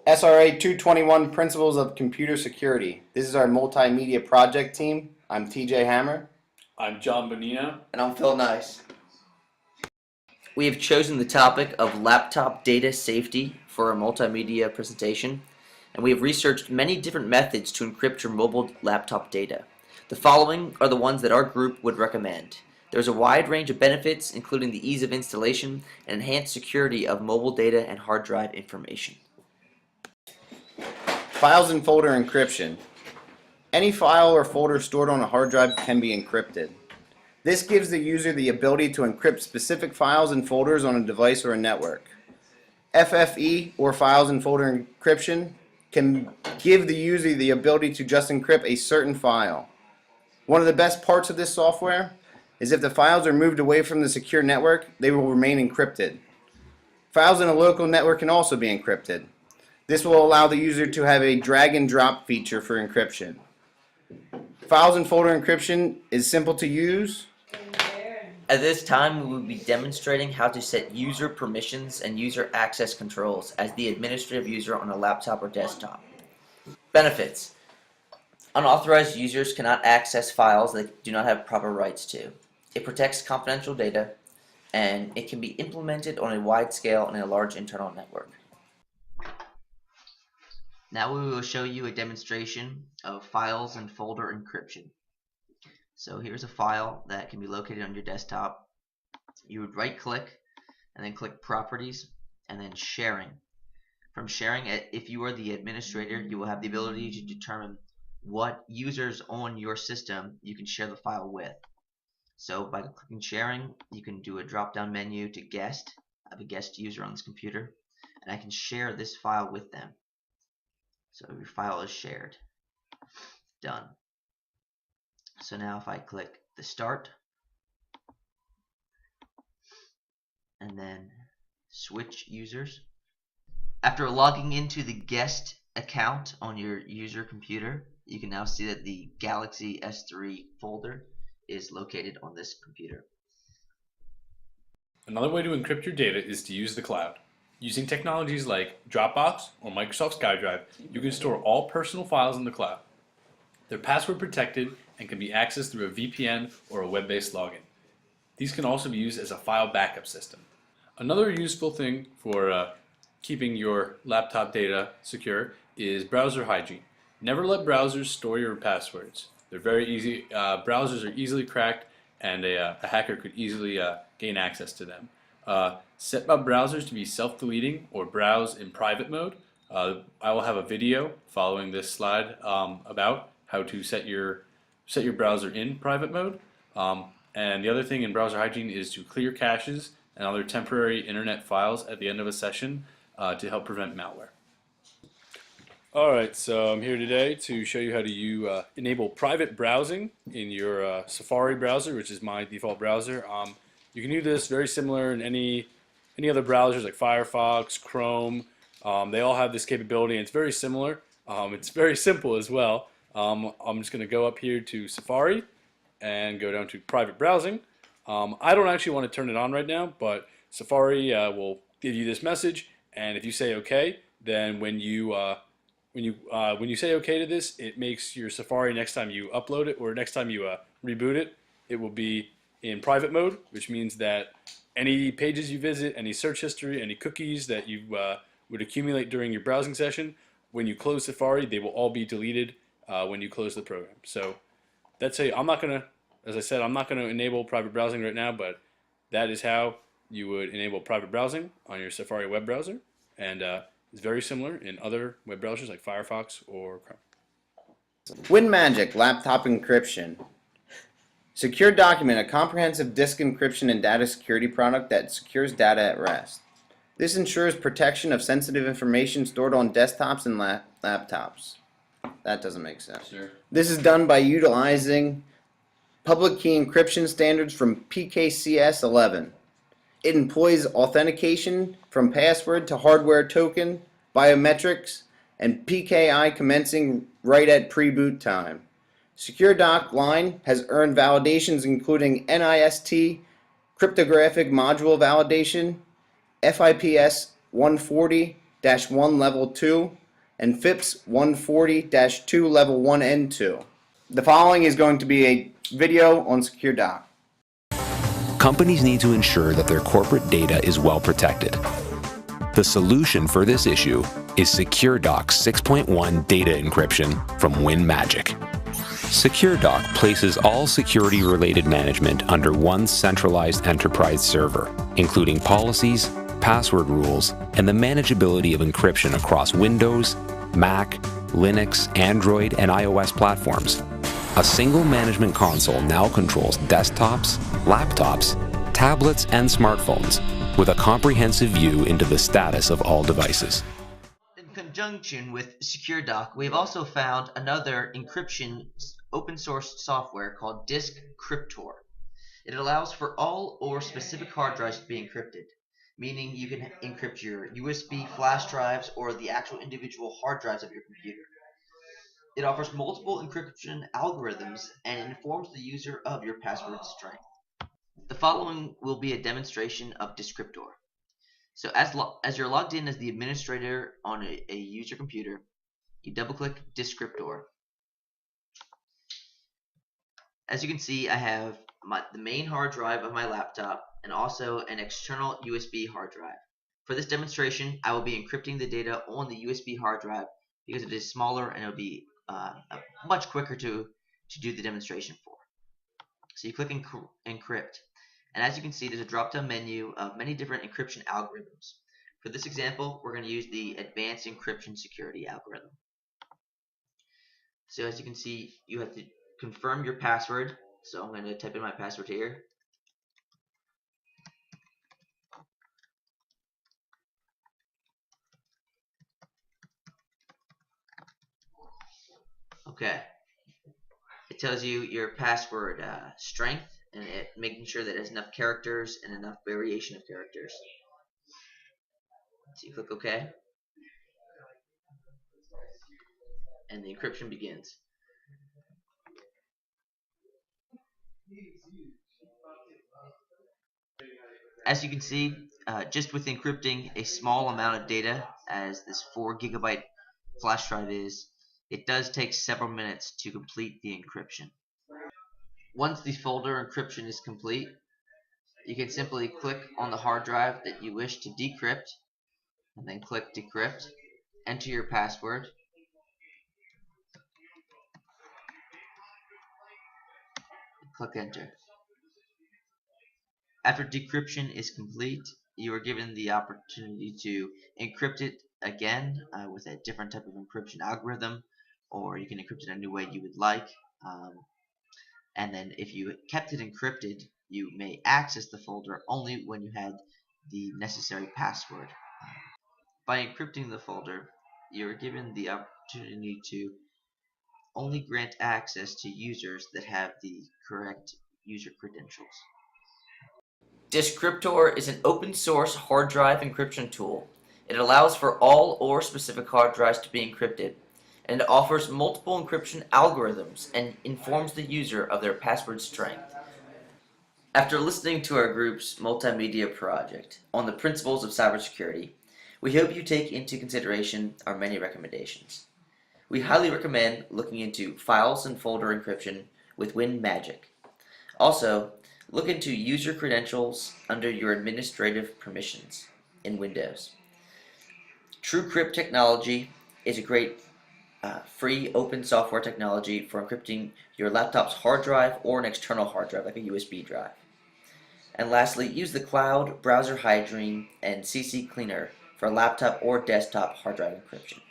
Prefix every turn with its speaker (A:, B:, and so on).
A: SRA 221 Principles of Computer Security. This is our multimedia project team. I'm TJ Hammer.
B: I'm John Bonino.
C: And I'm Phil Nice.
D: We have chosen the topic of laptop data safety for our multimedia presentation, and we have researched many different methods to encrypt your mobile laptop data. The following are the ones that our group would recommend. There's a wide range of benefits, including the ease of installation and enhanced security of mobile data and hard drive information.
A: Files and folder encryption. Any file or folder stored on a hard drive can be encrypted. This gives the user the ability to encrypt specific files and folders on a device or a network. FFE, or files and folder encryption, can give the user the ability to just encrypt a certain file. One of the best parts of this software is if the files are moved away from the secure network, they will remain encrypted. Files in a local network can also be encrypted. This will allow the user to have a drag and drop feature for encryption. Files and folder encryption is simple to use.
D: At this time, we will be demonstrating how to set user permissions and user access controls as the administrative user on a laptop or desktop. Benefits. Unauthorized users cannot access files they do not have proper rights to. It protects confidential data, and it can be implemented on a wide scale in a large internal network. Now we will show you a demonstration of files and folder encryption. So here's a file that can be located on your desktop. You would right click and then click Properties and then Sharing. From sharing, if you are the administrator, you will have the ability to determine what users on your system you can share the file with. So by clicking Sharing, you can do a drop down menu to Guest. I have a guest user on this computer, and I can share this file with them. So your file is shared. Done. So now if I click the Start and then Switch Users, after logging into the guest account on your user computer, you can now see that the Galaxy S3 folder is located on this computer.
B: Another way to encrypt your data is to use the cloud. Using technologies like Dropbox or Microsoft SkyDrive, you can store all personal files in the cloud. They're password protected and can be accessed through a VPN or a web-based login. These can also be used as a file backup system. Another useful thing for keeping your laptop data secure is browser hygiene. Never let browsers store your passwords. They're very easy. Browsers are easily cracked, and a hacker could easily gain access to them. Set up browsers to be self-deleting or browse in private mode. I will have a video following this slide about how to set your browser in private mode. And the other thing in browser hygiene is to clear caches and other temporary internet files at the end of a session to help prevent malware. Alright, so I'm here today to show you how to enable private browsing in your Safari browser, which is my default browser. You can do this very similar in any other browsers like Firefox, Chrome. They all have this capability, and it's very similar. It's very simple as well. I'm just going to go up here to Safari and go down to private browsing. I don't actually want to turn it on right now, but Safari will give you this message, and if you say OK, then when you say OK to this, it makes your Safari, next time you upload it or next time you reboot it, it will be in private mode, which means that any pages you visit, any search history, any cookies that you would accumulate during your browsing session, when you close Safari, they will all be deleted when you close the program. So that's I'm not going to, as I said, I'm not going to enable private browsing right now, but that is how you would enable private browsing on your Safari web browser, and it's very similar in other web browsers like Firefox or Chrome.
A: WinMagic laptop encryption. Secure Document, a comprehensive disk encryption and data security product that secures data at rest. This ensures protection of sensitive information stored on desktops and laptops. That doesn't make sense.
B: Sure.
A: This is done by utilizing public key encryption standards from PKCS 11. It employs authentication from password to hardware token, biometrics, and PKI commencing right at pre-boot time. SecureDoc line has earned validations including NIST, cryptographic module validation, FIPS 140, 1 Level 2 and FIPS 140-2 Level 1 and 2. The following is going to be a video on Secure Dock.
C: Companies need to ensure that their corporate data is well protected. The solution for this issue is SecureDoc 6.1 data encryption from WinMagic. SecureDoc places all security-related management under one centralized enterprise server, including policies, password rules, and the manageability of encryption across Windows, Mac, Linux, Android, and iOS platforms. A single management console now controls desktops, laptops, tablets, and smartphones, with a comprehensive view into the status of all devices.
D: In conjunction with SecureDoc, we have also found another encryption open source software called Descriptor. It allows for all or specific hard drives to be encrypted, meaning you can encrypt your USB flash drives or the actual individual hard drives of your computer. It offers multiple encryption algorithms and informs the user of your password strength. The following will be a demonstration of Descriptor. So as you're logged in as the administrator on a user computer, you double-click Descriptor. As you can see, I have the main hard drive of my laptop and also an external USB hard drive. For this demonstration, I will be encrypting the data on the USB hard drive because it is smaller and it will be much quicker to do the demonstration for. So you click Encrypt, and as you can see, there's a drop-down menu of many different encryption algorithms. For this example, we're going to use the Advanced Encryption Security algorithm. So as you can see, you have to confirm your password. So I'm going to type in my password here. Okay. It tells you your password strength and making sure that it has enough characters and enough variation of characters. So you click OK. And the encryption begins. As you can see, just with encrypting a small amount of data, as this 4 GB flash drive is, it does take several minutes to complete the encryption. Once the folder encryption is complete, you can simply click on the hard drive that you wish to decrypt, and then click Decrypt, enter your password, and click Enter. After decryption is complete, you are given the opportunity to encrypt it again with a different type of encryption algorithm, or you can encrypt it a new way you would like. And then if you kept it encrypted, you may access the folder only when you had the necessary password. By encrypting the folder, you are given the opportunity to only grant access to users that have the correct user credentials.
E: Descriptor is an open source hard drive encryption tool. It allows for all or specific hard drives to be encrypted, and it offers multiple encryption algorithms and informs the user of their password strength. After listening to our group's multimedia project on the principles of cybersecurity, we hope you take into consideration our many recommendations. We highly recommend looking into files and folder encryption with WinMagic. Also, look into user credentials under your administrative permissions in Windows. TrueCrypt technology is a great free open software technology for encrypting your laptop's hard drive or an external hard drive like a USB drive. And lastly, use the cloud, browser hygiene, and CC cleaner for laptop or desktop hard drive encryption.